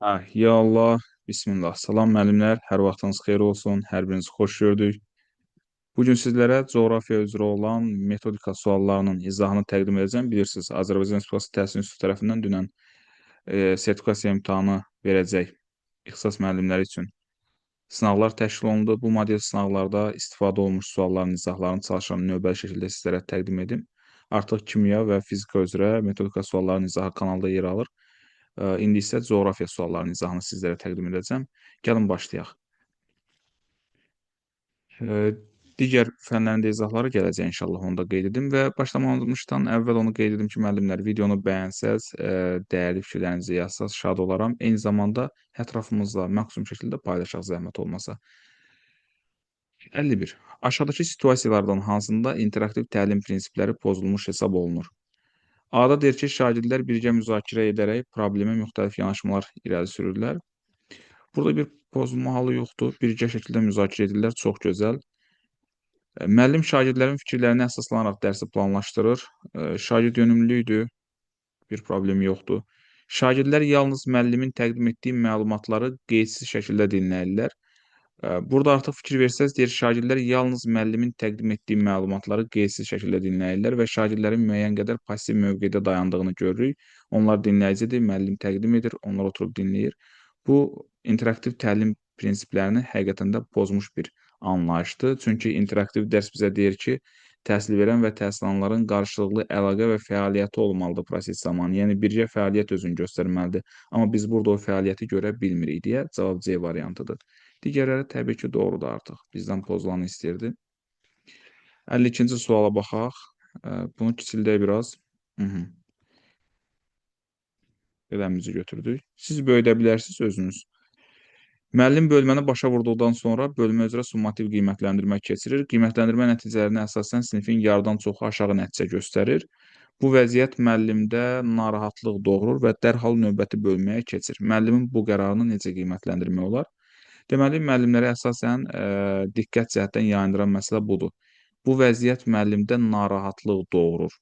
Ya Allah, Bismillah. Salam müəllimlər, hər vaxtınız xeyir olsun, hər birinizi xoş gördük. Bugün sizlərə coğrafiya üzrə olan metodika suallarının izahını təqdim edəcəm. Bilirsiniz, Azərbaycan Respublikası Təhsil İnstitutu tərəfindən dünən sertifikasiya imtahanı verəcək ixtisas müəllimləri üçün sınavlar təşkil olundu. Bu model sınavlarda istifadə olunmuş sualların izahlarını çalışan növbəli şəkildə sizlərə təqdim edim. Artıq kimya və fizika üzrə metodika suallarının izahı kanalda yer alır. İndi isə coğrafiya suallarının izahını sizlərə təqdim edəcəm. Gəlin başlayaq. Eee, Digər fənlərin də izahları gələcək inşallah, onu da qeyd edim və başlamamışdan əvvəl onu qeyd edim ki, müəllimlər, videonu bəyənsəz, dəyərli fikirlərinizi yazsaz şad olaram. Eyni zamanda ətrafımızla məxsus şəkildə paylaşaq zəhmət olmasa. 51. Aşağıdakı situasiyalardan hansında interaktiv təlim prinsipləri pozulmuş hesab olunur? A-da deyir ki, şagirdlər birgə müzakirə edərək problemə müxtəlif yanaşmalar irəli sürürlər. Burada bir pozulma halı yoxdur. Birgə şəkildə müzakirə edirlər. Çox gözəl. Müəllim şagirdlərin fikirlərinə əsaslanaraq dərsi planlaşdırır. Şagird yönümlüdür. Bir problem yoxdur. Şagirdlər yalnız müəllimin təqdim etdiyi məlumatları qeydsiz şəkildə dinləyirlər. Burada artıq fikir versəz, deyir şagirdlər yalnız müəllimin təqdim etdiyi məlumatları qeydsiz şəkildə dinləyirlər və şagirdlərin müəyyən qədər passiv mövqedə dayandığını görürük. Onlar dinləyicidir, müəllim təqdim edir, onlar oturub dinləyir. Bu interaktiv təlim prinsiplərini həqiqətən də pozmuş bir anlayışdır. Çünki interaktiv dərs bizə deyir ki, təhsil verən və təhsil alanların qarşılıqlı əlaqə və fəaliyyəti olmalıdır proses zamanı. Yəni birgə fəaliyyət özünü göstərməlidir. Amma biz burada o fəaliyyəti görə bilmirik deyə cavab C variantıdır. Digərləri təbii ki, doğrudur artıq. Bizdən pozulanı istəyirdi. 52-ci suala baxaq. Bunu kiçildək biraz. Qələmimizi götürdük. Siz böyüdə bilərsiniz özünüz. Müəllim bölməni başa vurduqdan sonra bölmə üzrə summativ qiymətləndirmə keçirir. Qiymətləndirmə nəticələrinə əsasən sinifin yarıdan çoxu aşağı nəticə göstərir. Bu vəziyyət müəllimdə narahatlıq doğurur və dərhal növbəti bölməyə keçir. Müəllimin bu qərarını necə qiymətləndirmək olar? Deməli, müəllimlərə əsasən diqqət cəhətdən yayındıran məsələ budur. Bu vəziyyət müəllimdə narahatlıq doğurur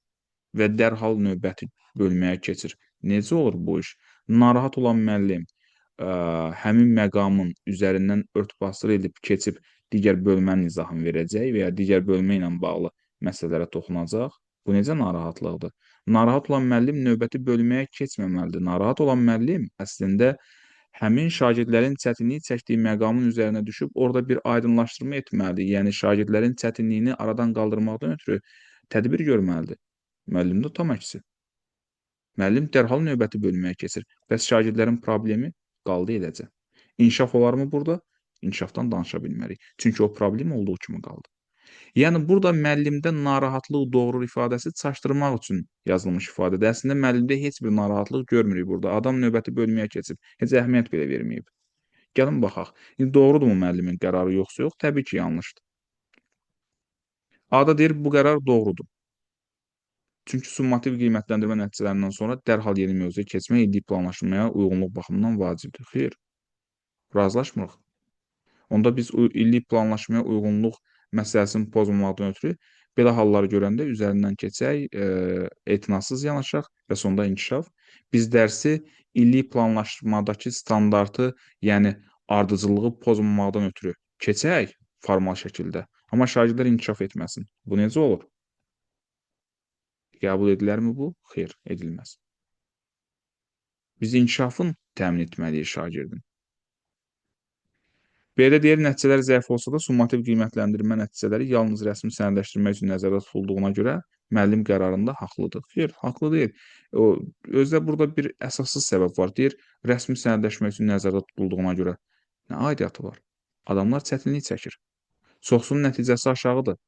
və dərhal növbəti bölməyə keçir. Necə olur bu iş? Narahat olan müəllim həmin məqamın üzərindən ört-basdır edib keçib digər bölmənin izahını verəcək və ya digər bölmə ilə bağlı məsələlərə toxunacaq. Bu necə narahatlıqdır? Narahat olan müəllim növbəti bölməyə keçməməlidir. Narahat olan müəllim əslində həmin şagirdlərin çətinlik çəkdiyi məqamın üzərinə düşüb orada bir aydınlaşdırma etməlidir. Yəni şagirdlərin çətinliyini aradan qaldırmaqdan ötrü tədbir görməlidir. Müəllim də tam əksi. Müəllim dərhal növbəti bölməyə keçir. Bəs şagirdlərin problemi qaldı eləcə. İnkişaf olarmı burada? İnkişafdan danışa bilmərik. Çünki o problem olduğu kimi qaldı. Yəni burada müəllimdə narahatlıq doğurur ifadəsi çaşdırmaq üçün yazılmış ifadədir. Əslində müəllimdə heç bir narahatlıq görmürük burada. Adam növbəti bölməyə keçib, heç əhəmiyyət belə verməyib. Gəlin baxaq. İndi doğrudurmu müəllimin qərarı yoxsa yox? Təbii ki, yanlışdır. A-da deyir bu qərar doğrudur. Çünki summativ qiymətləndirmə nəticələrindən sonra dərhal yeni mövzuya keçmək illik planlaşdırmaya uyğunluq baxımından vacibdir. Xeyr, razılaşmırıq. Onda biz illik planlaşmaya uyğunluq məsələsini pozmamaqdan ötrü belə halları görəndə üzərindən keçək, etinasız yanaşaq və sonda inkişaf. Biz dərsi illik planlaşdırmadakı standartı, yəni ardıcıllığı pozmamaqdan ötrü keçək formal şəkildə, amma şagirdlər inkişaf etməsin. Bu necə olur? Qəbul edilərmi bu? Xeyr, edilməz. Biz inkişafın təmin etməliyik şagirdin. B-də deyir, nəticələr zəif olsa da summativ qiymətləndirmə nəticələri yalnız rəsmi sənədləşdirmək üçün nəzərdə tutulduğuna görə müəllim qərarında haqlıdır. Xeyr, haqlı deyil. O, özdə burada bir əsassız səbəb var. Deyir, rəsmi sənədləşmək üçün nəzərdə tutulduğuna görə. Nə aidiyyatı var? Adamlar çətinlik çəkir. Çoxsunun nəticəsi aşağıdır.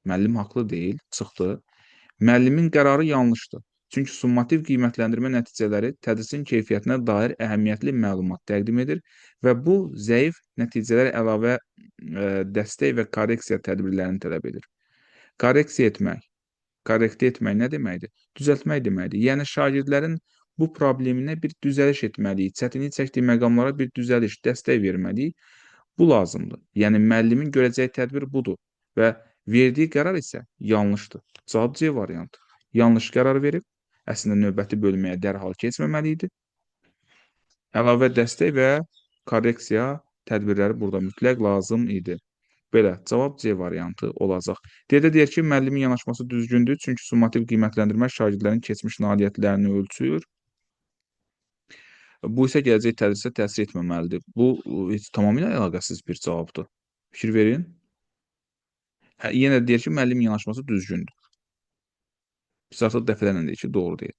Müəllim haqlı deyil, çıxdı. Müəllimin qərarı yanlışdır. Çünki summativ qiymətləndirmə nəticələri tədrisin keyfiyyətinə dair əhəmiyyətli məlumat təqdim edir və bu zəif nəticələr əlavə dəstək və korreksiya tədbirlərini tələb edir. Korreksiya etmək, korrektə etmək nə deməkdir? Düzəltmək deməkdir. Yəni şagirdlərin bu probleminə bir düzəliş etməliyik, çətinlik çəkdiyi məqamlara bir düzəliş, dəstək verməliyik. Bu lazımdır. Yəni müəllimin görəcəyi tədbir budur və verdiyi qərar isə yanlışdır. Cavab C variantı. Yanlış qərar verib, əslində növbəti bölməyə dərhal keçməməli idi. Əlavə dəstək və korreksiya tədbirləri burada mütləq lazım idi. Belə, cavab C variantı olacaq. D-də deyir ki, müəllimin yanaşması düzgündür, çünki summativ qiymətləndirmə şagirdlərin keçmiş nailiyyətlərini ölçür. Bu isə gələcək tədrisə təsir etməməlidir. Bu heç tamamilə əlaqəsiz bir cavabdır. Fikir verin. Hə, yenə də deyir ki, müəllimin yanaşması düzgündür. Biz artıq dəfələrlə deyir ki, doğru deyil.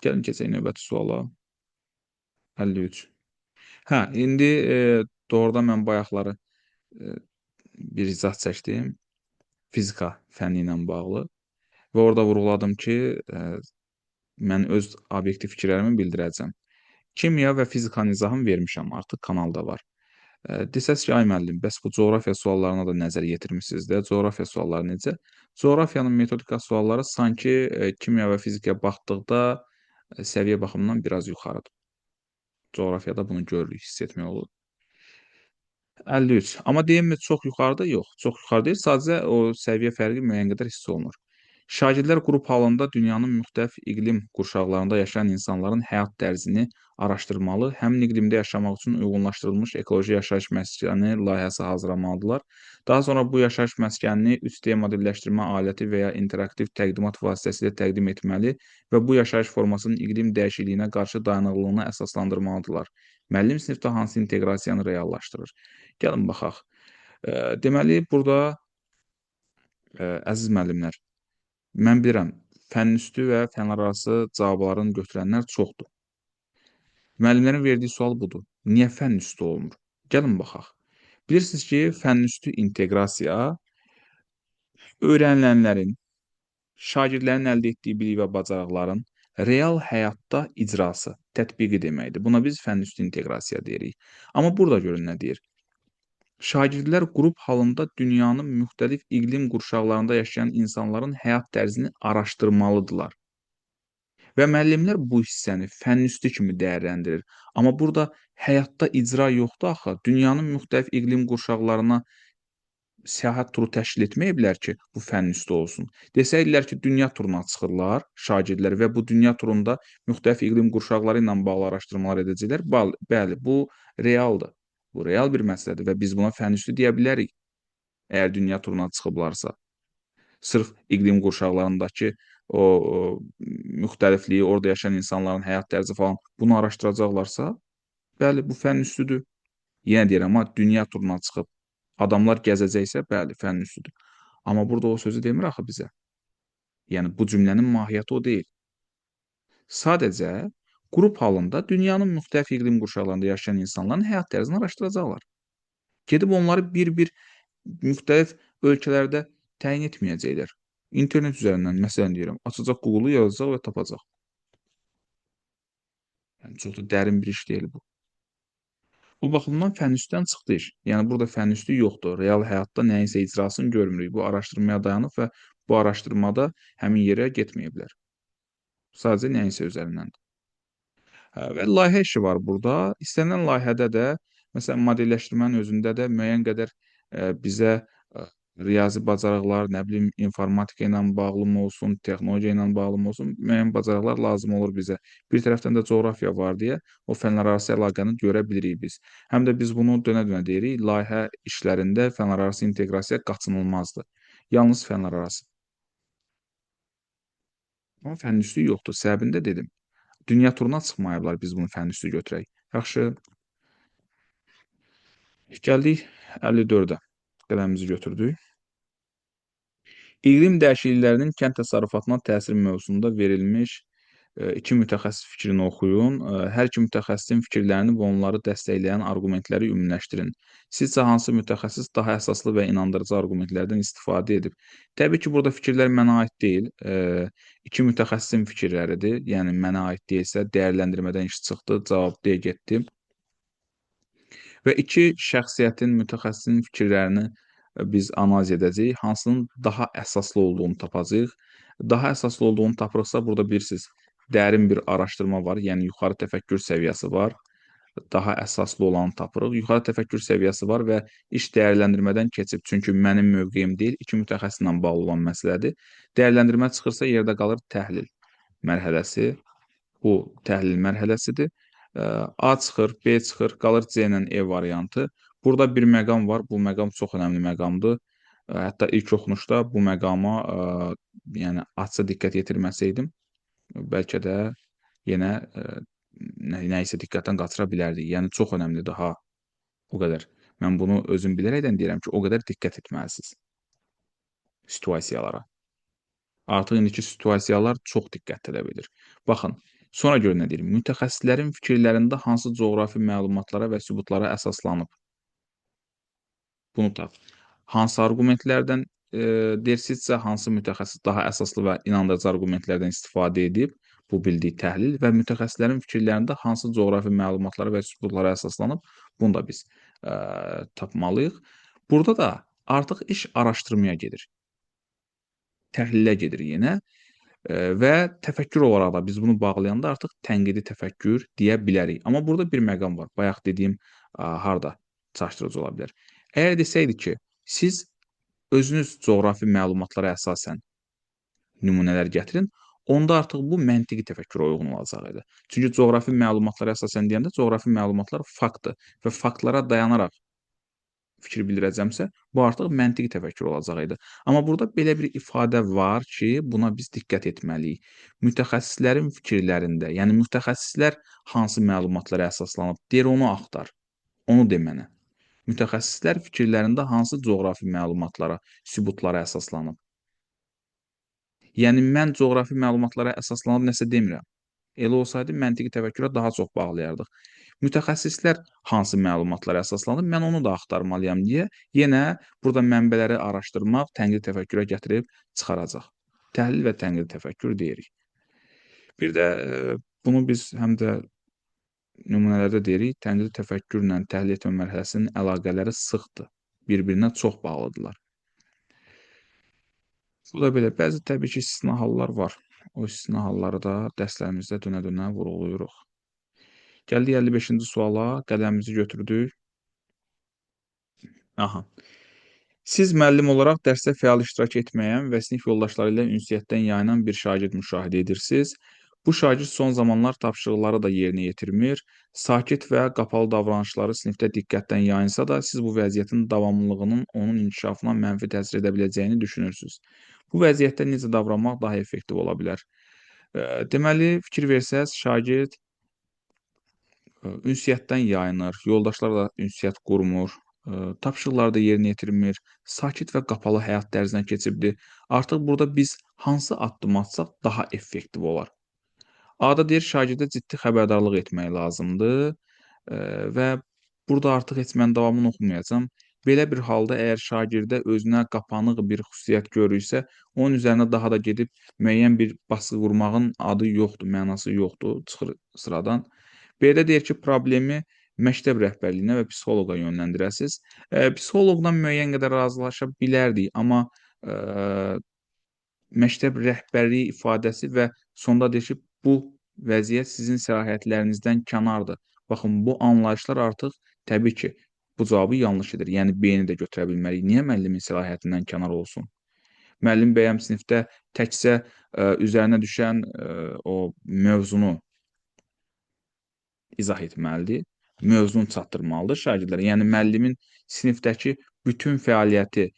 Gəlin keçək növbəti suala. 53. Hə, indi doğrudan mən bayaqları e, bir izah çəkdim fizika fənni ilə bağlı və orada vurğuladım ki, mən öz obyektiv fikirlərimi bildirəcəm. Kimya və fizikanın izahını vermişəm, artıq kanalda var. Desəz ki, ay müəllim, bəs bu coğrafiya suallarına da nəzər yetirmisiniz də, coğrafiya sualları necə? Coğrafiyanın metodika sualları sanki kimya və fizikaya baxdıqda səviyyə baxımından biraz yuxarıdır. Coğrafiyada bunu görürük, hiss etmək olur. 53. Amma deyim mi, çox yuxarıda? Yox, çox yuxarı deyil. Sadəcə o səviyyə fərqi müəyyən qədər hiss olunur. Şagirdlər qrup halında dünyanın müxtəlif iqlim qurşaqlarında yaşayan insanların həyat tərzini araşdırmalı, həmin iqlimdə yaşamaq üçün uyğunlaşdırılmış ekoloji yaşayış məskəni layihəsi hazırlamalıdırlar. Daha sonra bu yaşayış məskənini 3D modelləşdirmə aləti və ya interaktiv təqdimat vasitəsilə təqdim etməli və bu yaşayış formasının iqlim dəyişikliyinə qarşı dayanıqlılığını əsaslandırmalıdırlar. Müəllim sinifdə hansı inteqrasiyanı reallaşdırır? Gəlin baxaq. Deməli, burada əziz müəllimlər, mən bilirəm, fənüstü və fənararası cavablarını götürənlər çoxdur. Müəllimlərin verdiyi sual budur. Niyə fənüstü olmur? Gəlin baxaq. Bilirsiniz ki, fənüstü inteqrasiya öyrənilənlərin, şagirdlərin əldə etdiyi bilik və bacarıqların real həyatda icrası, tətbiqi deməkdir. Buna biz fənüstü inteqrasiya deyirik. Amma burada görün nə deyir. Şagirdlər qrup halında dünyanın müxtəlif iqlim qurşaqlarında yaşayan insanların həyat tərzini araşdırmalıdırlar. Və müəllimlər bu hissəni fənüstü kimi dəyərləndirir. Amma burada həyatda icra yoxdur axı. Dünyanın müxtəlif iqlim qurşaqlarına səyahət turu təşkil etməyiblər ki, bu fənüstü olsun. Desəydilər ki, dünya turuna çıxırlar şagirdlər və bu dünya turunda müxtəlif iqlim qurşaqları ilə bağlı araşdırmalar edəcəklər. Bəli, bu realdır. Bu real bir məsələdir və biz buna fənüstü deyə bilərik, əgər dünya turuna çıxıblarsa. Sırf iqlim qurşaqlarındakı o müxtəlifliyi, orada yaşayan insanların həyat tərzi falan bunu araşdıracaqlarsa, bəli, bu fənn üstüdür. Yenə deyirəm, amma dünya turuna çıxıb adamlar gəzəcəksə, bəli, fənn üstüdür. Amma burada o sözü demir axı bizə. Yəni bu cümlənin mahiyyəti o deyil. Sadəcə qrup halında dünyanın müxtəlif iqlim qurşaqlarında yaşayan insanların həyat tərzini araşdıracaqlar. Gedib onları bir-bir müxtəlif ölkələrdə təyin etməyəcəklər. İnternet üzərindən, məsələn deyirəm, açacaq Google-u yazacaq və tapacaq. Yəni çox da dərin bir iş deyil bu. Bu baxımdan fənüstdən çıxdı iş. Yəni burada fənüstü yoxdur. Real həyatda nəyinsə icrasını görmürük. Bu araşdırmaya dayanıb və bu araşdırmada həmin yerə getməyiblər. Sadəcə nəyinsə üzərindəndir. Və layihə işi var burada. İstənilən layihədə də, məsələn, modelləşdirmənin özündə də müəyyən qədər bizə riyazi bacarıqlar, nə bilim, informatika ilə bağlı mı olsun, texnologiya ilə bağlı mı olsun, müəyyən bacarıqlar lazım olur bizə. Bir tərəfdən də coğrafiya var deyə o fənlərarası əlaqəni görə bilirik biz. Həm də biz bunu dönə-dönə deyirik, layihə işlərində fənlərarası inteqrasiya qaçınılmazdır. Yalnız fənlərarası. Amma fənn üstü yoxdur. Səbəbini də dedim. Dünya turuna çıxmayıblar biz bunu fənn üstü götürək. Yaxşı, gəldik 54-ə. Qələmimizi götürdük. İqlim dəyişikliklərinin kənd təsərrüfatına təsir mövzusunda verilmiş iki mütəxəssis fikrini oxuyun. Hər iki mütəxəssisin fikirlərini və onları dəstəkləyən arqumentləri ümumiləşdirin. Sizcə hansı mütəxəssis daha əsaslı və inandırıcı arqumentlərdən istifadə edib? Təbii ki, burada fikirlər mənə aid deyil. İki mütəxəssisin fikirləridir. Yəni mənə aid deyilsə, dəyərləndirmədən iş çıxdı, cavab D getdi. Və iki şəxsiyyətin, mütəxəssisin fikirlərini biz analiz edəcəyik. Hansının daha əsaslı olduğunu tapacağıq. Daha əsaslı olduğunu tapırıqsa, burada bilirsiniz, dərin bir araşdırma var, yəni yuxarı təfəkkür səviyyəsi var. Daha əsaslı olanı tapırıq. Yuxarı təfəkkür səviyyəsi var və iş dəyərləndirmədən keçib. Çünki mənim mövqeyim deyil, iki mütəxəssislə bağlı olan məsələdir. Dəyərləndirmə çıxırsa, yerdə qalır təhlil mərhələsi. Bu təhlil mərhələsidir. A çıxır, B çıxır, qalır C ilə E variantı. Burada bir məqam var. Bu məqam çox önəmli məqamdır. Hətta ilk oxunuşda bu məqama yəni açıca diqqət yetirməsəydim, bəlkə də yenə nəyisə diqqətdən qaçıra bilərdik. Yəni çox önəmlidir ha. O qədər. Mən bunu özüm bilərəkdən deyirəm ki, o qədər diqqət etməlisiniz situasiyalara. Artıq indiki situasiyalar çox diqqət tələb edir. Baxın, sonra görə nə deyir? Mütəxəssislərin fikirlərində hansı coğrafi məlumatlara və sübutlara əsaslanıb? Bunu tap. Hansı arqumentlərdən deyirsinizsə, hansı mütəxəssis daha əsaslı və inandırıcı arqumentlərdən istifadə edib, bu bildiyi təhlil və mütəxəssislərin fikirlərində hansı coğrafi məlumatlara və sübutlara əsaslanıb, bunu da biz tapmalıyıq. Burada da artıq iş araşdırmaya gedir, təhlilə gedir yenə və təfəkkür olaraq da biz bunu bağlayanda artıq tənqidi təfəkkür deyə bilərik. Amma burada bir məqam var. Bayaq dediyim harda çaşdırıcı ola bilər. Əgər desəydik ki, siz özünüz coğrafi məlumatlara əsasən nümunələr gətirin, onda artıq bu məntiqi təfəkkürə uyğun olacaq idi. Çünki coğrafi məlumatlara əsasən deyəndə coğrafi məlumatlar faktdır və faktlara dayanaraq fikir bildirəcəmsə, bu artıq məntiqi təfəkkür olacaq idi. Amma burada belə bir ifadə var ki, buna biz diqqət etməliyik. Mütəxəssislərin fikirlərində, yəni mütəxəssislər hansı məlumatlara əsaslanıb, deyir onu axtar. Onu de mənə. Mütəxəssislər fikirlərində hansı coğrafi məlumatlara, sübutlara əsaslanıb? Yəni mən coğrafi məlumatlara əsaslanıb nəsə demirəm. Elə olsaydı məntiqi təfəkkürə daha çox bağlayardıq. Mütəxəssislər hansı məlumatlara əsaslanıb, mən onu da axtarmalıyam deyə yenə burada mənbələri araşdırmaq tənqidi təfəkkürə gətirib çıxaracaq. Təhlil və tənqidi təfəkkür deyirik. Bir də bunu biz həm də nümunələrdə deyirik, tənqidi təfəkkürlə təhlil etmə mərhələsinin əlaqələri sıxdır. Bir-birinə çox bağlıdırlar. Bu da belə. Bəzi təbii ki, istisna hallar var. O istisna halları da dərslərimizdə dönə-dönə vurğulayırıq. Gəldik 55-ci suala, qələmimizi götürdük. Aha. Siz müəllim olaraq dərsdə fəal iştirak etməyən və sinif yoldaşları ilə ünsiyyətdən yayınan bir şagird müşahidə edirsiniz. Bu şagird son zamanlar tapşırıqları da yerinə yetirmir, sakit və qapalı davranışları sinifdə diqqətdən yayınsa da, siz bu vəziyyətin davamlılığının onun inkişafına mənfi təsir edə biləcəyini düşünürsünüz. Bu vəziyyətdə necə davranmaq daha effektiv ola bilər? Deməli, fikir versəz, şagird ünsiyyətdən yayınır, yoldaşlarla ünsiyyət qurmur, tapşırıqları da yerinə yetirmir, sakit və qapalı həyat tərzinə keçibdir. Artıq burada biz hansı addım atsaq daha effektiv olar? A-da deyir şagirdə ciddi xəbərdarlıq etmək lazımdır və burada artıq heç mən davamını oxumayacağam. Belə bir halda əgər şagirdə özünə qapanıq bir xüsusiyyət görürsə, onun üzərinə daha da gedib müəyyən bir baskı qurmağın adı yoxdur, mənası yoxdur, çıxır sıradan. B-də deyir ki, problemi məktəb rəhbərliyinə və psixoloqa yönləndirəsiz. Psixoloqla müəyyən qədər razılaşa bilərdik, amma məktəb rəhbərliyi ifadəsi və sonda deyir ki, bu vəziyyət sizin səlahiyyətlərinizdən kənardır. Baxın, bu anlayışlar artıq təbii ki, bu cavabı yanlış edir. Yəni B-ni də götürə bilmərik. Niyə müəllimin səlahiyyətindən kənar olsun? Müəllim bəyəm sinifdə təkcə üzərinə düşən o mövzunu izah etməlidir, mövzunu çatdırmalıdır şagirdlərə. Yəni müəllimin sinifdəki bütün fəaliyyəti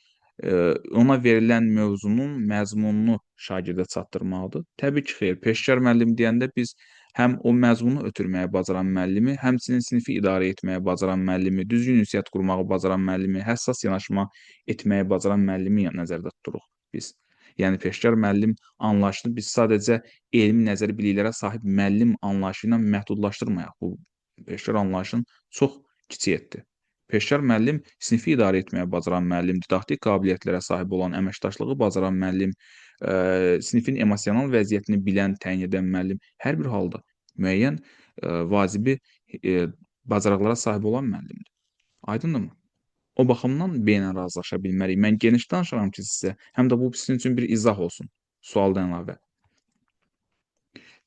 ona verilən mövzunun məzmununu şagirdə çatdırmalıdır. Təbii ki, xeyr. Peşəkar müəllim deyəndə biz həm o məzmunu ötürməyə bacaran müəllimi, həmçinin sinifi idarə etməyə bacaran müəllimi, düzgün ünsiyyət qurmağı bacaran müəllimi, həssas yanaşma etməyə bacaran müəllimi nəzərdə tuturuq biz. Yəni peşəkar müəllim anlayışını biz sadəcə elmi nəzəri biliklərə sahib müəllim anlayışı ilə məhdudlaşdırmayaq. Bu peşəkar anlayışın çox kiçiyidir. Peşəkar müəllim sinifi idarə etməyə bacaran müəllim, didaktik qabiliyyətlərə sahib olan, əməkdaşlığı bacaran müəllim, sinifin emosional vəziyyətini bilən, təyin edən müəllim, hər bir halda müəyyən vacibi bacarıqlara sahib olan müəllimdir. Aydındırmı? O baxımdan B ilə razılaşa bilmərik. Mən geniş danışıram ki, sizə, həm də bu sizin üçün bir izah olsun sualdan əlavə.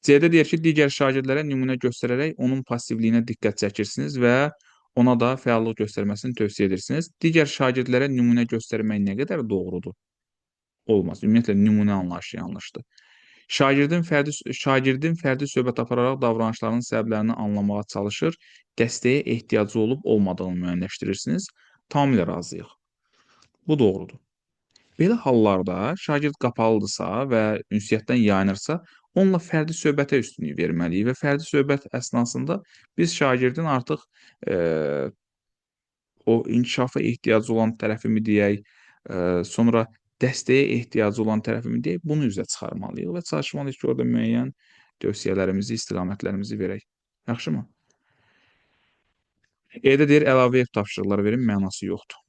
C-də deyir ki, digər şagirdlərə nümunə göstərərək onun passivliyinə diqqət çəkirsiniz və ona da fəallıq göstərməsini tövsiyə edirsiniz. Digər şagirdlərə nümunə göstərmək nə qədər doğrudur? Olmaz. Ümumiyyətlə, nümunə anlayışı yanlışdır. Şagirdin fərdi söhbət apararaq davranışlarının səbəblərini anlamağa çalışır, dəstəyə ehtiyacı olub-olmadığını müəyyənləşdirirsiniz. Tamamilə razıyıq. Bu doğrudur. Belə hallarda şagird qapalıdırsa və ünsiyyətdən yayınırsa, onunla fərdi söhbətə üstünlük verməliyik və fərdi söhbət əsnasında biz şagirdin artıq o inkişafa ehtiyacı olan tərəfimi deyək, sonra dəstəyə ehtiyacı olan tərəfimi deyək, bunu üzə çıxarmalıyıq və çalışmalıyıq ki, orada müəyyən tövsiyələrimizi, istiqamətlərimizi verək. Yaxşımı? Evdə deyir əlavə ev tapşırıqları verin, mənası yoxdur.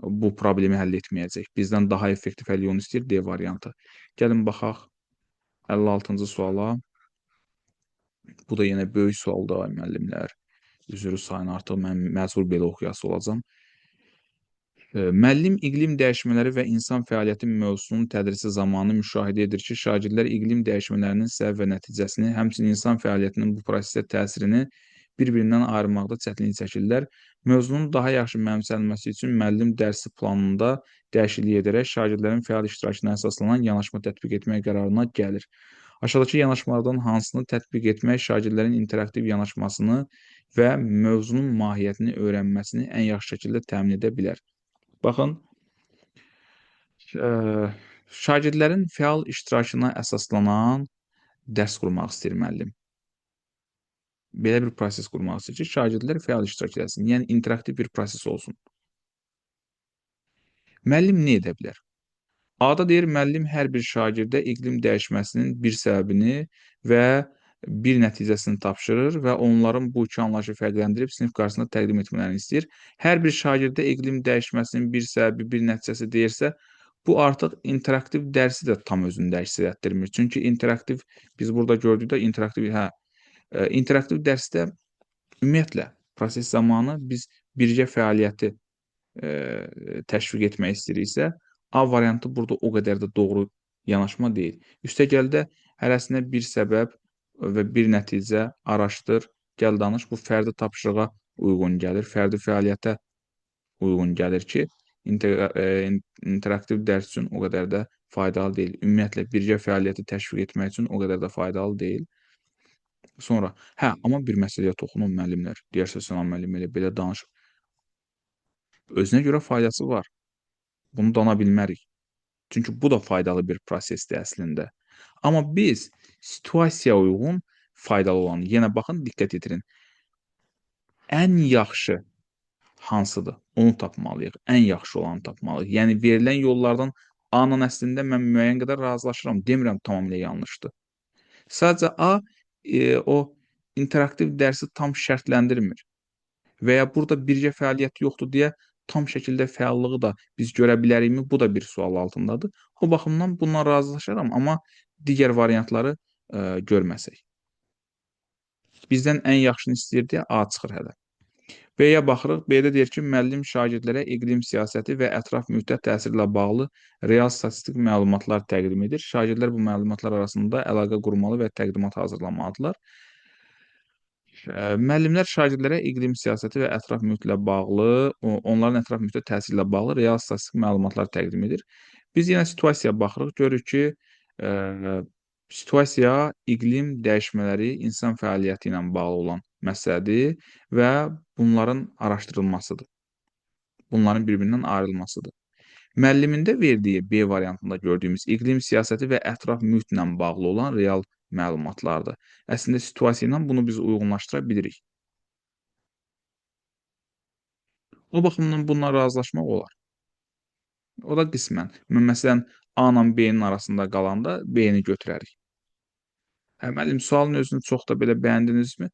Bu problemi həll etməyəcək. Bizdən daha effektiv həll yolu istəyir D variantı. Gəlin baxaq 56-cı suala. Bu da yenə böyük sualdır müəllimlər. Üzrü sayın artıq mən məcbur belə oxuyası olacam. Müəllim iqlim dəyişmələri və insan fəaliyyəti mövzusunun tədrisi zamanı müşahidə edir ki, şagirdlər iqlim dəyişmələrinin səbəb və nəticəsini, həmçinin insan fəaliyyətinin bu prosesə təsirini bir-birindən ayırmaqda çətinlik çəkirlər. Mövzunun daha yaxşı mənimsənilməsi üçün müəllim dərsi planında dəyişiklik edərək şagirdlərin fəal iştirakına əsaslanan yanaşma tətbiq etmək qərarına gəlir. Aşağıdakı yanaşmalardan hansını tətbiq etmək şagirdlərin interaktiv yanaşmasını və mövzunun mahiyyətini öyrənməsini ən yaxşı şəkildə təmin edə bilər? Baxın, şagirdlərin fəal iştirakına əsaslanan dərs qurmaq istəyir müəllim. Belə bir proses qurmaq istəyir ki, şagirdlər fəal iştirak etsin, yəni interaktiv bir proses olsun. Müəllim nə edə bilər? A-da deyir, müəllim hər bir şagirdə iqlim dəyişməsinin bir səbəbini və bir nəticəsini tapşırır və onların bu iki anlayışı fərqləndirib sinif qarşısında təqdim etmələrini istəyir. Hər bir şagirdə iqlim dəyişməsinin bir səbəbi, bir nəticəsi deyirsə, bu artıq interaktiv dərsi də tam özündə əks etdirmir. Çünki interaktiv, biz burada gördükdə interaktiv dərsdə ümumiyyətlə proses zamanı biz birgə fəaliyyəti təşviq etmək istəyiriksə, A variantı burada o qədər də doğru yanaşma deyil. Üstəgəldə hərəsinə bir səbəb və bir nəticə araşdır, gəl danış. Bu fərdi tapşırığa uyğun gəlir, fərdi fəaliyyətə uyğun gəlir ki, interaktiv dərs üçün o qədər də faydalı deyil. Ümumiyyətlə, birgə fəaliyyəti təşviq etmək üçün o qədər də faydalı deyil. Sonra, amma bir məsələyə toxunun müəllimlər. Deyərsə, Sənan müəllim elə belə danışıb. Özünə görə faydası var. Bunu dana bilmərik. Çünki bu da faydalı bir prosesdir əslində. Amma biz situasiyaya uyğun faydalı olanı, yenə baxın, diqqət yetirin. Ən yaxşı hansıdır? Onu tapmalıyıq. Ən yaxşı olanı tapmalıyıq. Yəni, verilən yollardan A-nın əslində mən müəyyən qədər razılaşıram. Demirəm tamamilə yanlışdır. Sadəcə A o interaktiv dərsi tam şərtləndirmir. Və ya burada birgə fəaliyyət yoxdur deyə tam şəkildə fəallığı da biz görə bilərikmi? Bu da bir sual altındadır. O baxımdan bundan razılaşaram, amma digər variantları görməsək. Bizdən ən yaxşını istəyir deyə A çıxır hələ. B-yə baxırıq. B-də deyir ki, müəllim şagirdlərə iqlim siyasəti və ətraf mühitə təsirlə bağlı real statistik məlumatlar təqdim edir. Şagirdlər bu məlumatlar arasında əlaqə qurmalı və təqdimat hazırlamalıdırlar. Müəllimlər şagirdlərə iqlim siyasəti və ətraf mühitlə bağlı, onların ətraf mühitə təsirlə bağlı real statistik məlumatlar təqdim edir. Biz yenə situasiyaya baxırıq, görürük ki, situasiya iqlim dəyişmələri insan fəaliyyəti ilə bağlı olan məsələdir və bunların araşdırılmasıdır. Bunların bir-birindən ayrılmasıdır. Müəllimin də verdiyi B variantında gördüyümüz iqlim siyasəti və ətraf mühitlə bağlı olan real məlumatlardır. Əslində situasiya ilə bunu biz uyğunlaşdıra bilirik. O baxımdan bununla razılaşmaq olar. O da qismən. Məsələn, A ilə B-nin arasında qalanda B-ni götürərik. Müəllim, sualın özünü çox da belə bəyəndinizmi?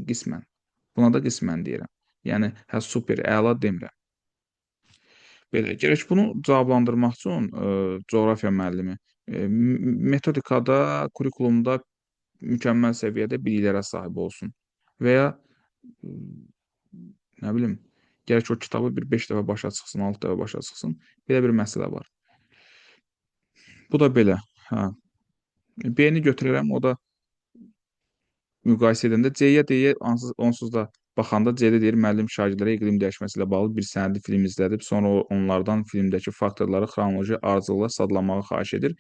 Qismən. Buna da qismən deyirəm. Yəni, super, əla demirəm. Belə, gərək bunu cavablandırmaq üçün coğrafiya müəllimi metodikada, kurikulumda mükəmməl səviyyədə biliklərə sahib olsun və ya nə bilim, gərək o kitabı bir 5 dəfə başa çıxsın, 6 dəfə başa çıxsın. Belə bir məsələ var. Bu da belə. B-ni götürərəm, o da müqayisə edəndə C-yə deyə onsuz da baxanda C-də deyir, müəllim şagirdlərə iqlim dəyişməsi ilə bağlı bir sənədli film izlədib, sonra onlardan filmdəki faktorları xronoloji ardıcıllıqla sadalamağı xahiş edir.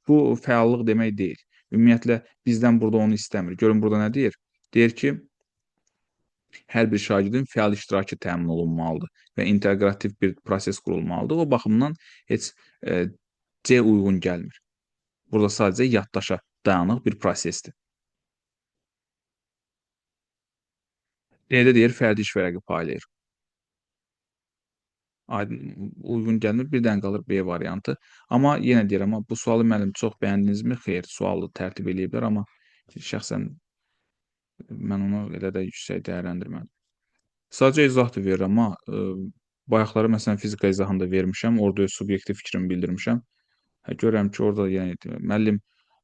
Bu fəallıq demək deyil. Ümumiyyətlə bizdən burada onu istəmir. Görün burada nə deyir? Deyir ki, hər bir şagirdin fəal iştirakı təmin olunmalıdır və inteqrativ bir proses qurulmalıdır. O baxımdan heç C uyğun gəlmir. Burada sadəcə yaddaşa dayanıq bir prosesdir. D-də deyir fərdi iş vərəqi paylayır. Aydın uyğun gəlmir. Bir dənə qalır B variantı. Amma yenə deyirəm, amma bu sualı müəllim çox bəyəndinizmi? Xeyr, sualı tərtib eləyiblər, amma şəxsən mən onu elə də yüksək dəyərləndirmədim. Sadəcə izah da verirəm, amma bayaqları məsələn fizika izahında vermişəm, orada öz subyektiv fikrimi bildirmişəm. Görürəm ki, orada yəni müəllim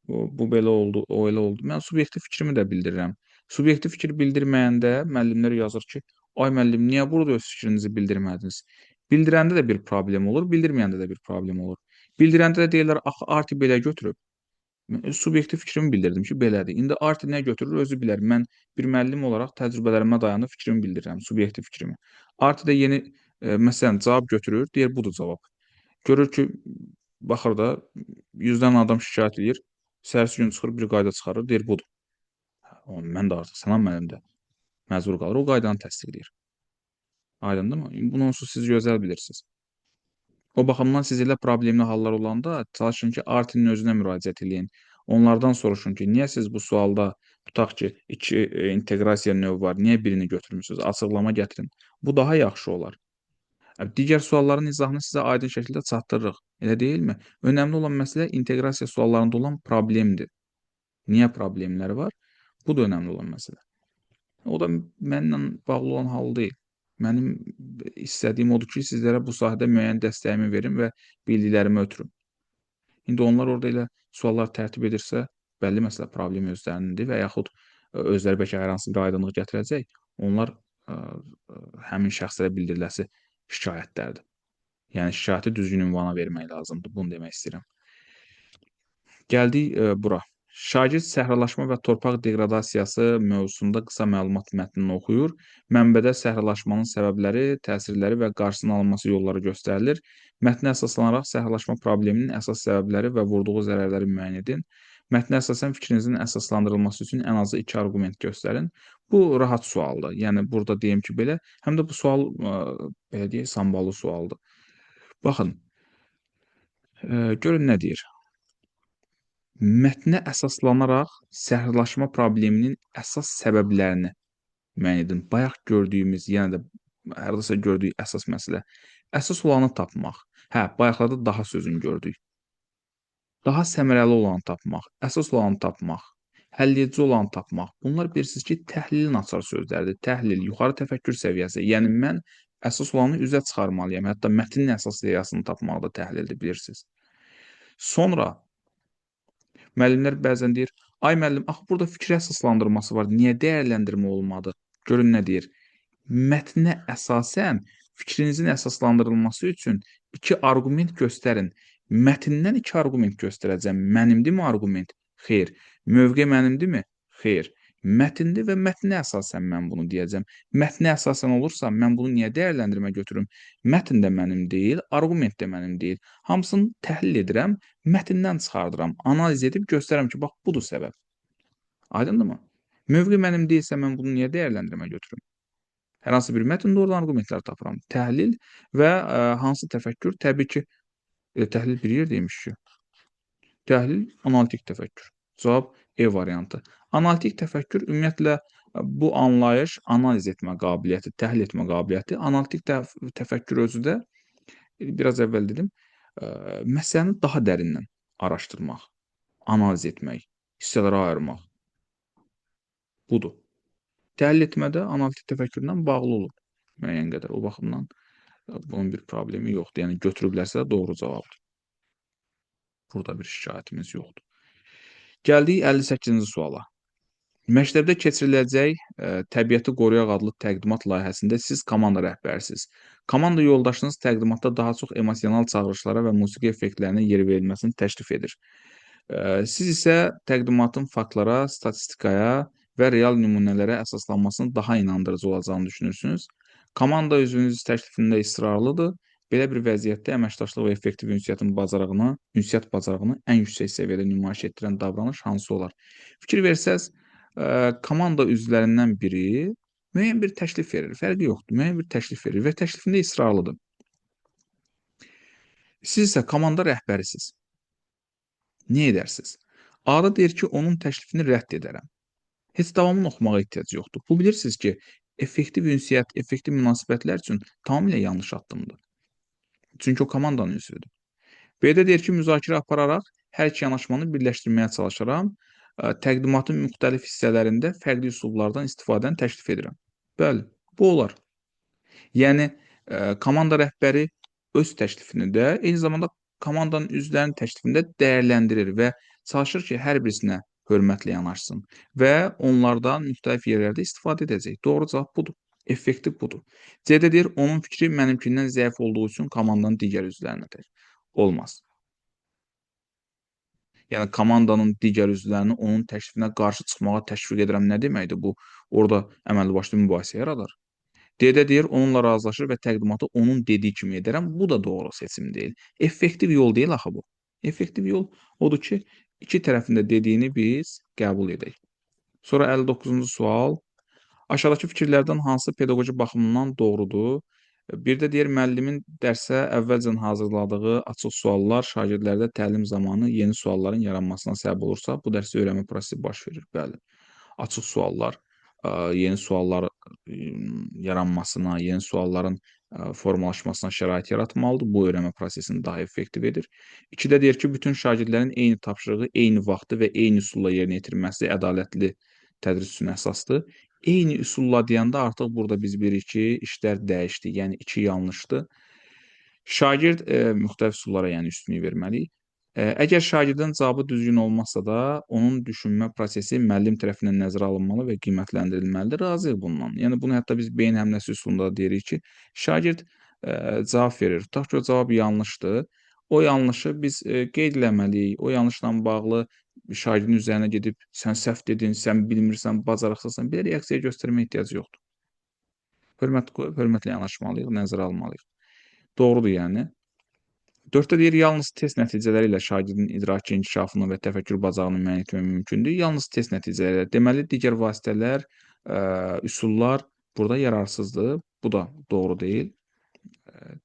bu belə oldu, o elə oldu. Mən subyektiv fikrimi də bildirirəm. Subyektiv fikir bildirməyəndə müəllimlər yazır ki, ay müəllim, niyə burada öz fikrinizi bildirmədiniz? Bildirəndə də bir problem olur, bildirməyəndə də bir problem olur. Bildirəndə də deyirlər, axı Arti belə götürüb. Mən öz subyektiv fikrimi bildirdim ki, belədir. İndi Arti nə götürür özü bilər. Mən bir müəllim olaraq təcrübələrimə dayanıb fikrimi bildirirəm, subyektiv fikrimi. Arti də yeni məsələn cavab götürür, deyir budur cavab. Görür ki, baxır da 100-dən adam şikayət edir. Səhərsi gün çıxır, bir qayda çıxarır, deyir budur. Mən də artıq Sənan müəllim də məcbur qalır, o qaydanı təsdiqləyir. Aydındırmı? Bunu onsuz siz gözəl bilirsiniz. O baxımdan siz elə problemli hallar olanda çalışın ki, Artinin özünə müraciət eləyin. Onlardan soruşun ki, niyə siz bu sualda tutaq ki, iki inteqrasiya növü var, niyə birini götürmüsünüz? Açıqlama gətirin. Bu daha yaxşı olar. Digər sualların izahını sizə aydın şəkildə çatdırırıq. Elə deyilmi? Önəmli olan məsələ inteqrasiya suallarında olan problemdir. Niyə problemləri var? Bu da önəmli olan məsələ. O da mənimlə bağlı olan hal deyil. Mənim istədiyim odur ki, sizlərə bu sahədə müəyyən dəstəyimi verim və bildiklərimi ötürüm. İndi onlar orada elə suallar tərtib edirsə, bəlli məsələ problem özlərindir və yaxud özləri bəlkə hər hansı bir aydınlıq gətirəcək. Onlar həmin şəxslərə bildiriləsi şikayətlərdir. Yəni şikayəti düzgün ünvana vermək lazımdır. Bunu demək istəyirəm. Gəldik bura. Şagird səhralaşma və torpaq deqradasiyası mövzusunda qısa məlumat mətnini oxuyur. Mənbədə səhralaşmanın səbəbləri, təsirləri və qarşısının alınması yolları göstərilir. Mətnə əsaslanaraq səhralaşma probleminin əsas səbəbləri və vurduğu zərərləri müəyyən edin. Mətnə əsasən fikrinizin əsaslandırılması üçün ən azı 2 arqument göstərin. Bu rahat sualdır. Yəni burada deyim ki, belə, həm də bu sual belə deyək, samballı sualdır. Baxın, görün nə deyir. Mətnə əsaslanaraq səhralaşma probleminin əsas səbəblərini müəyyən edin. Bayaq gördüyümüz, yenə də hardasa gördüyük əsas məsələ. Əsas olanı tapmaq. Hə, bayaqlarda daha sözünü gördük. Daha səmərəli olanı tapmaq, əsas olanı tapmaq, həlledici olanı tapmaq. Bunlar bilirsiniz ki, təhlilin açar sözləridir. Təhlil, yuxarı təfəkkür səviyyəsi. Yəni mən əsas olanı üzə çıxarmalıyam. Hətta mətnin əsas ideyasını tapmaq da təhlildir, bilirsiniz. Sonra müəllimlər bəzən deyir, ay müəllim, axı burada fikri əsaslandırması var, niyə dəyərləndirmə olmadı? Görün nə deyir. Mətnə əsasən fikrinizin əsaslandırılması üçün 2 arqument göstərin. Mətndən 2 arqument göstərəcəm. Mənimdirmi arqument? Xeyr. Mövqe mənimdirmi? Xeyr. Mətndir və mətnə əsasən mən bunu deyəcəm. Mətnə əsasən olursa mən bunu niyə dəyərləndirmə götürüm? Mətn də mənim deyil, arqument də mənim deyil. Hamısını təhlil edirəm, mətndən çıxardıram, analiz edib göstərəm ki, bax budur səbəb. Aydındırmı? Mövqe mənim deyilsə mən bunu niyə dəyərləndirmə götürüm? Hər hansı bir mətndə oradan arqumentlər tapıram. Təhlil və hansı təfəkkür? Təbii ki, təhlil bir yer demiş ki. Təhlil, analitik təfəkkür. Cavab E variantı. Analitik təfəkkür ümumiyyətlə bu anlayış, analiz etmə qabiliyyəti, təhlil etmə qabiliyyəti, analitik təfəkkür özü də biraz əvvəl dedim, məsələni daha dərindən araşdırmaq, analiz etmək, hissələrə ayırmaq. Budur. Təhlil etmədə analitik təfəkkürlə bağlı olur müəyyən qədər. O baxımdan bunun bir problemi yoxdur. Yəni götürüblərsə doğru cavabdır. Burada bir şikayətimiz yoxdur. Gəldik 58-ci suala. Məktəbdə keçiriləcək Təbiəti Qoruyaq adlı təqdimat layihəsində siz komanda rəhbərisiniz. Komanda yoldaşınız təqdimatda daha çox emosional çağırışlara və musiqi effektlərinə yer verilməsini təklif edir. Siz isə təqdimatın faktlara, statistikaya və real nümunələrə əsaslanmasının daha inandırıcı olacağını düşünürsünüz. Komanda üzvünüz təklifində israrlıdır. Belə bir vəziyyətdə əməkdaşlıq və effektiv ünsiyyət bacarığını ən yüksək səviyyədə nümayiş etdirən davranış hansı olar? Fikir versəz, komanda üzvlərindən biri müəyyən bir təklif verir, fərqi yoxdur, müəyyən bir təklif verir və təklifində israrlıdır. Siz isə komanda rəhbərisiz. Nə edərsiniz? A-da deyir ki, onun təklifini rədd edərəm. Heç davamını oxumağa ehtiyac yoxdur. Bu bilirsiniz ki, effektiv ünsiyyət, effektiv münasibətlər üçün tamamilə yanlış addımdır. Çünki o komandanın üzvüdür. B-də deyir ki, müzakirə apararaq hər iki yanaşmanı birləşdirməyə çalışaram. Təqdimatın müxtəlif hissələrində fərqli üsullardan istifadəni təklif edirəm. Bəli, bu olar. Yəni, komanda rəhbəri öz təklifini də, eyni zamanda komandanın üzvlərinin təklifini də dəyərləndirir və çalışır ki, hər birisinə hörmətlə yanaşsın və onlardan müxtəlif yerlərdə istifadə edəcək. Doğru cavab budur. Effektiv budur. C-də deyir, onun fikri mənimkindən zəif olduğu üçün komandanın digər üzvlərinə tək. Olmaz. Yəni, komandanın digər üzvlərini onun təklifinə qarşı çıxmağa təşviq edirəm nə deməkdir? Bu, orada əməlli başlı mübahisə yaradar. D-də deyir, onunla razılaşır və təqdimatı onun dediyi kimi edərəm. Bu da doğru seçim deyil. Effektiv yol deyil axı bu. Effektiv yol odur ki, iki tərəfin də dediyini biz qəbul edək. Sonra 59-cu sual. Aşağıdakı fikirlərdən hansı pedaqoji baxımdan doğrudur? Bir də deyir, müəllimin dərsə əvvəlcən hazırladığı açıq suallar şagirdlərdə təlim zamanı yeni sualların yaranmasına səbəb olursa, bu dərsdə öyrənmə prosesi baş verir. Bəli. Açıq suallar, yeni suallar yaranmasına, yeni sualların formalaşmasına şərait yaratmalıdır. Bu öyrənmə prosesini daha effektiv edir. 2-də deyir ki, bütün şagirdlərin eyni tapşırığı, eyni vaxtı və eyni üsulla yerinə yetirməsi ədalətli tədris üçün əsasdır. Eyni üsulla deyəndə artıq burada biz bilirik ki, işlər dəyişdi. Yəni 2 yanlışdır. Şagird müxtəlif üsullara yəni üstünlük verməliyik. Əgər şagirdin cavabı düzgün olmazsa da, onun düşünmə prosesi müəllim tərəfindən nəzərə alınmalı və qiymətləndirilməlidir. Razıyıq bundan. Yəni bunu hətta biz beyin həmləsi üsulunda da deyirik ki, şagird cavab verir. Tutaq ki, o cavab yanlışdır. O yanlışı biz qeyd eləməliyik. O yanlışla bağlı şagirdin üzərinə gedib sən səhv dedin, sən bilmirsən, bacarıqsızsan, belə reaksiya göstərməyə ehtiyac yoxdur. Hörmət qoyub hörmətlə yanaşmalıyıq, nəzərə almalıyıq. Doğrudur yəni. 4-də deyir, yalnız test nəticələri ilə şagirdin idraki inkişafını və təfəkkür bacarığını müəyyən etmək mümkündür. Yalnız test nəticələri ilə. Deməli, digər vasitələr, üsullar burada yararsızdır. Bu da doğru deyil.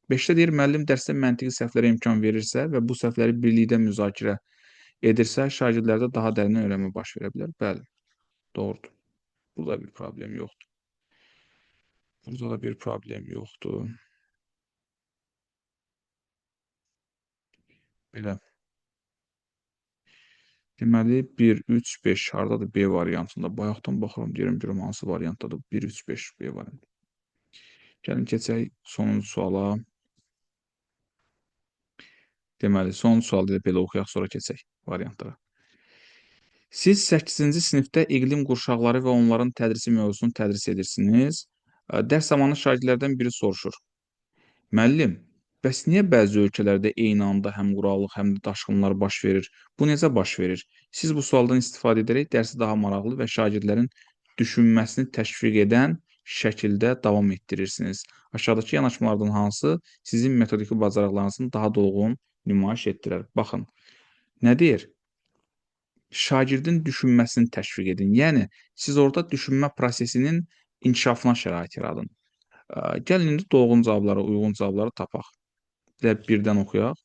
5-də deyir, müəllim dərsdə məntiqi səhvlərə imkan verirsə və bu səhvləri birlikdə müzakirə edirsə, şagirdlərdə daha dərin öyrənmə baş verə bilər. Bəli, doğrudur. Burada bir problem yoxdur. Burada da bir problem yoxdur. Belə. Deməli, 1, 3, 5 hardadır B variantında? Bayaqdan baxıram, deyirəm görüm hansı variantdadır? 1, 3, 5 B variantı. Gəlin keçək sonuncu suala. Deməli, sonuncu sualı da belə oxuyaq, sonra keçək variantlara. Siz 8-ci sinifdə iqlim qurşaqları və onların tədrisi mövzusunu tədris edirsiniz. Dərs zamanı şagirdlərdən biri soruşur. Müəllim, bəs niyə bəzi ölkələrdə eyni anda həm quraqlıq, həm də daşqınlar baş verir? Bu necə baş verir? Siz bu sualdan istifadə edərək dərsi daha maraqlı və şagirdlərin düşünməsini təşviq edən şəkildə davam etdirirsiniz. Aşağıdakı yanaşmalardan hansı sizin metodiki bacarıqlarınızın daha dolğun nümayiş etdirər? Baxın, nə deyir? Şagirdin düşünməsini təşviq edin. Yəni, siz orada düşünmə prosesinin inkişafına şərait yaradın. Gəlin indi dolğun cavabları, uyğun cavabları tapaq. Birdən oxuyaq.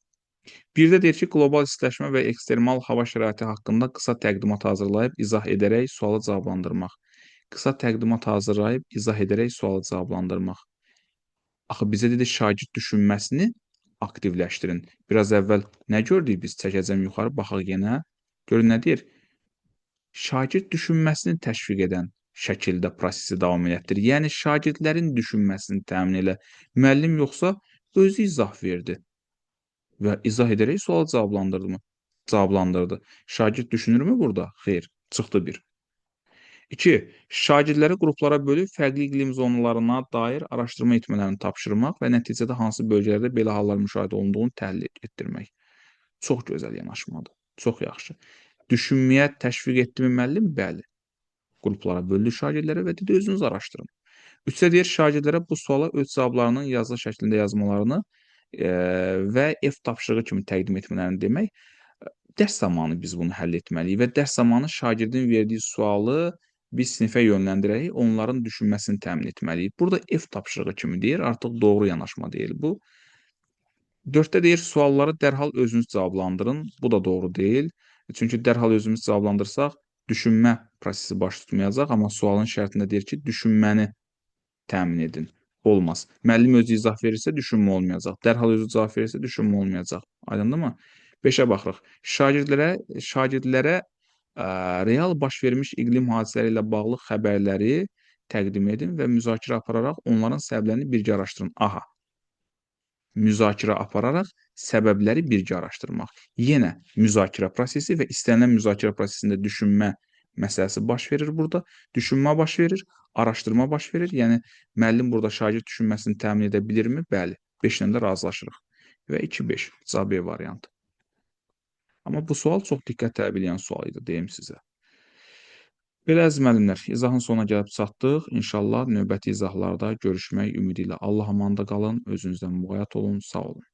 Birdə deyir ki, qlobal istiləşmə və ekstremal hava şəraiti haqqında qısa təqdimat hazırlayıb izah edərək sualı cavablandırmaq. Qısa təqdimat hazırlayıb izah edərək sualı cavablandırmaq. Axı bizə dedi şagird düşünməsini aktivləşdirin. Biraz əvvəl nə gördük biz? Çəkəcəm yuxarı, baxaq yenə. Görün nə deyir? Şagird düşünməsini təşviq edən şəkildə prosesi davam elətdir. Yəni şagirdlərin düşünməsini təmin elə. Müəllim yoxsa özü izah verdi və izah edərək sual cavablandırdı mı? Cavablandırdı. Şagird düşünürmü burada? Xeyr, çıxdı 1. 2. Şagirdləri qruplara bölüb fərqli iqlim zonalarına dair araşdırma etmələrini tapşırmaq və nəticədə hansı bölgələrdə belə hallar müşahidə olunduğunu təhlil etdirmək. Çox gözəl yanaşmadır. Çox yaxşı. Düşünməyə təşviq etdimi müəllim? Bəli. Qruplara böldü şagirdləri və dedi özünüz araşdırın. 3-də deyir şagirdlərə bu suala öz cavablarının yazılı şəklində yazmalarını və ev tapşırığı kimi təqdim etmələrini demək, dərs zamanı biz bunu həll etməliyik və dərs zamanı şagirdin verdiyi sualı biz sinifə yönləndirərək onların düşünməsini təmin etməliyik. Burada ev tapşırığı kimi deyir, artıq doğru yanaşma deyil bu. 4-də deyir, sualları dərhal özünüz cavablandırın. Bu da doğru deyil. Çünki dərhal özümüz cavablandırsaq, düşünmə prosesi baş tutmayacaq, amma sualın şərtində deyir ki, düşünməni təmin edin. Olmaz. Müəllim özü izah verirsə düşünmə olmayacaq. Dərhal özü cavab verirsə düşünmə olmayacaq. Aydındırmı? 5-ə baxırıq. Şagirdlərə real baş vermiş iqlim hadisələri ilə bağlı xəbərləri təqdim edin və müzakirə apararaq onların səbəblərini birgə araşdırın. Aha, müzakirə apararaq səbəbləri birgə araşdırmaq. Yenə müzakirə prosesi və istənilən müzakirə prosesində düşünmə məsələsi baş verir burada. Düşünmə baş verir, araşdırma baş verir. Yəni müəllim burada şagird düşünməsini təmin edə bilirmi? Bəli. 5 ilə də razılaşırıq. Və 2-5 cavab B variantı. Amma bu sual çox diqqət tələb edən sual idi, deyim sizə. Belə əziz müəllimlər, izahın sonuna gəlib çatdıq. İnşallah növbəti izahlarda görüşmək ümidi ilə. Allah amanda qalın, özünüzdən müğayət olun, sağ olun.